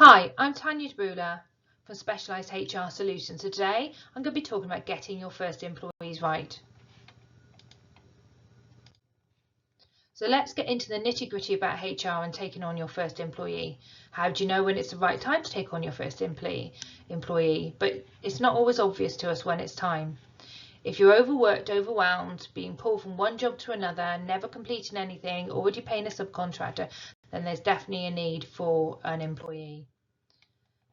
Hi, I'm Tanya Debula from Specialised HR Solutions. So today I'm going to be talking about getting your first employees right. So let's get into the nitty-gritty about HR and taking on your first employee. How do you know when it's the right time to take on your first employee? But it's not always obvious to us when it's time. If you're overworked, overwhelmed, being pulled from one job to another, never completing anything, already paying a subcontractor, then there's definitely a need for an employee.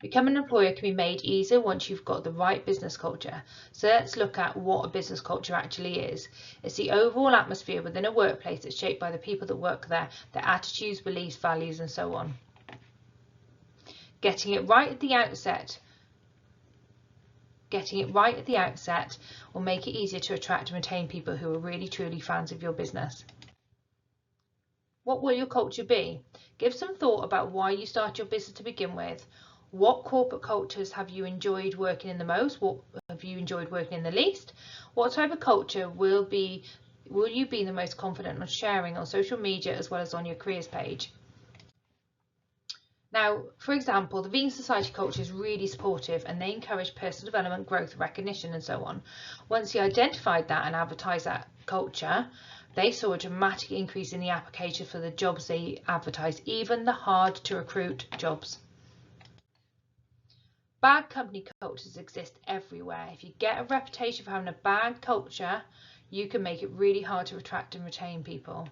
Becoming an employer can be made easier once you've got the right business culture. So let's look at what a business culture actually is. It's the overall atmosphere within a workplace that's shaped by the people that work there, their attitudes, beliefs, values, and so on. Getting it right at the outset will make it easier to attract and retain people who are really truly fans of your business. What will your culture be? Give some thought about why you started your business to begin with. What corporate cultures have you enjoyed working in the most? What have you enjoyed working in the least? What type of culture will you be the most confident on sharing on social media as well as on your careers page? Now, for example, the Vegan Society culture is really supportive and they encourage personal development, growth, recognition and so on. Once you identified that and advertised that culture, they saw a dramatic increase in the application for the jobs they advertised, even the hard to recruit jobs. Bad company cultures exist everywhere. If you get a reputation for having a bad culture, you can make it really hard to attract and retain people.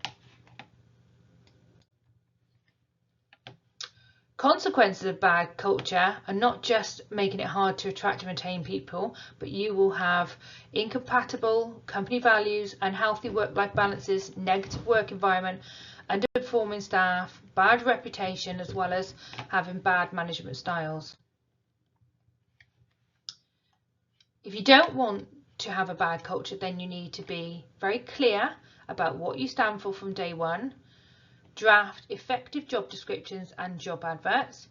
Consequences of bad culture are not just making it hard to attract and retain people, but you will have incompatible company values, unhealthy work-life balances, negative work environment, underperforming staff, bad reputation, as well as having bad management styles. If you don't want to have a bad culture, then you need to be very clear about what you stand for from day one. Draft effective job descriptions and job adverts.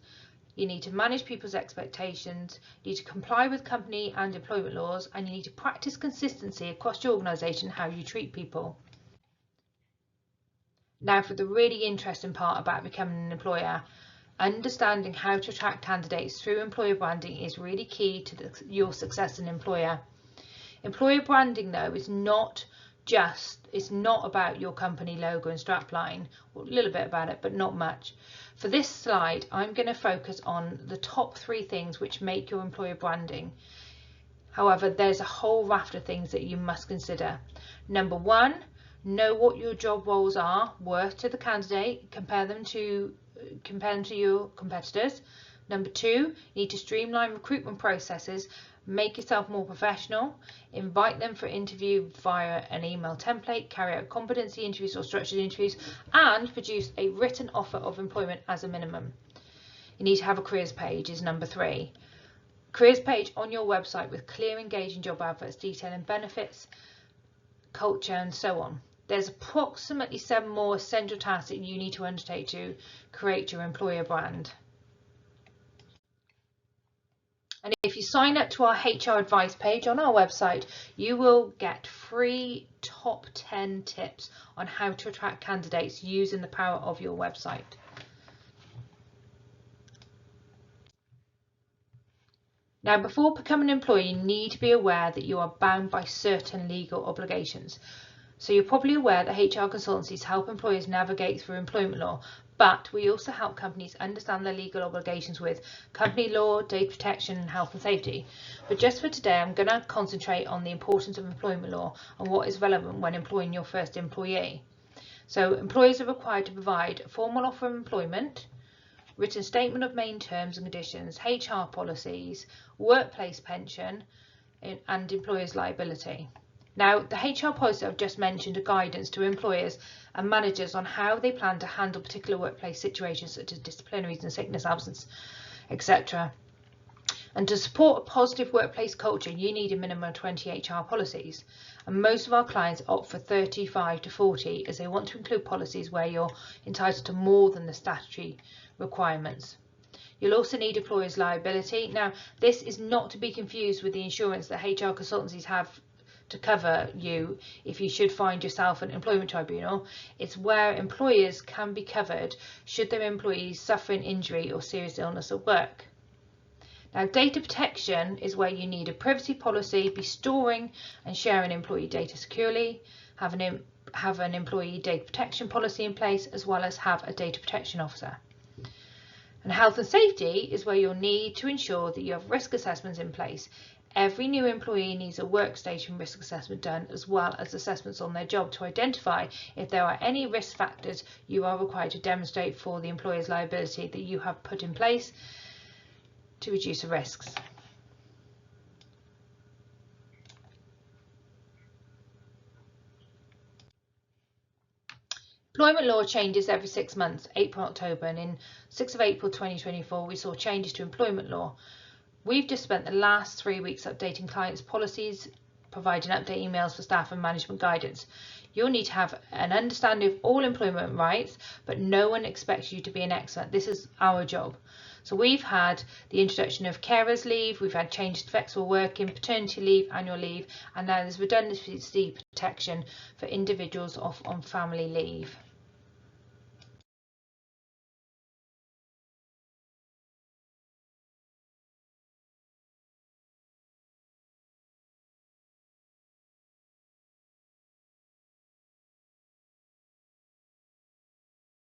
You need to manage people's expectations. You need to comply with company and employment laws, and you need to practice consistency across your organisation how you treat people. Now for the really interesting part about becoming an employer. Understanding how to attract candidates through employer branding is really key to your success as an employer. Employer branding though is not about your company logo and strapline, well, a little bit about it, but not much. For this slide, I'm going to focus on the top 3 things which make your employer branding. However, there's a whole raft of things that you must consider. Number 1, know what your job roles are worth to the candidate, compare them to your competitors. Number 2, you need to streamline recruitment processes, make yourself more professional, invite them for interview via an email template, carry out competency interviews or structured interviews, and produce a written offer of employment as a minimum. You need to have a careers page is number 3. Careers page on your website with clear, engaging job adverts detailing benefits, culture, and so on. There's approximately 7 more essential tasks that you need to undertake to create your employer brand. And if you sign up to our HR advice page on our website, you will get free top 10 tips on how to attract candidates using the power of your website. Now, before becoming an employee, you need to be aware that you are bound by certain legal obligations. So you're probably aware that HR consultancies help employers navigate through employment law, but we also help companies understand their legal obligations with company law, data protection and health and safety. But just for today, I'm going to concentrate on the importance of employment law and what is relevant when employing your first employee. So employers are required to provide a formal offer of employment, written statement of main terms and conditions, HR policies, workplace pension and employer's liability. Now, the HR policy I've just mentioned are guidance to employers and managers on how they plan to handle particular workplace situations such as disciplinaries and sickness, absence, etc. And to support a positive workplace culture, you need a minimum of 20 HR policies. And most of our clients opt for 35 to 40 as they want to include policies where you're entitled to more than the statutory requirements. You'll also need employer's liability. Now, this is not to be confused with the insurance that HR consultancies have to cover you if you should find yourself at an employment tribunal. It's where employers can be covered should their employees suffer an injury or serious illness at work. Now, data protection is where you need a privacy policy, be storing and sharing employee data securely, have an employee data protection policy in place, as well as have a data protection officer. And health and safety is where you'll need to ensure that you have risk assessments in place. Every new employee needs a workstation risk assessment done, as well as assessments on their job to identify if there are any risk factors you are required to demonstrate for the employer's liability that you have put in place to reduce the risks. Employment law changes every 6 months, April, October, and in 6th of April 2024 we saw changes to employment law. We've just spent the last 3 weeks updating clients' policies, providing update emails for staff and management guidance. You'll need to have an understanding of all employment rights, but no one expects you to be an expert. This is our job. So we've had the introduction of carers leave, we've had changes to flexible working, paternity leave, annual leave, and now there's redundancy protection for individuals off on family leave.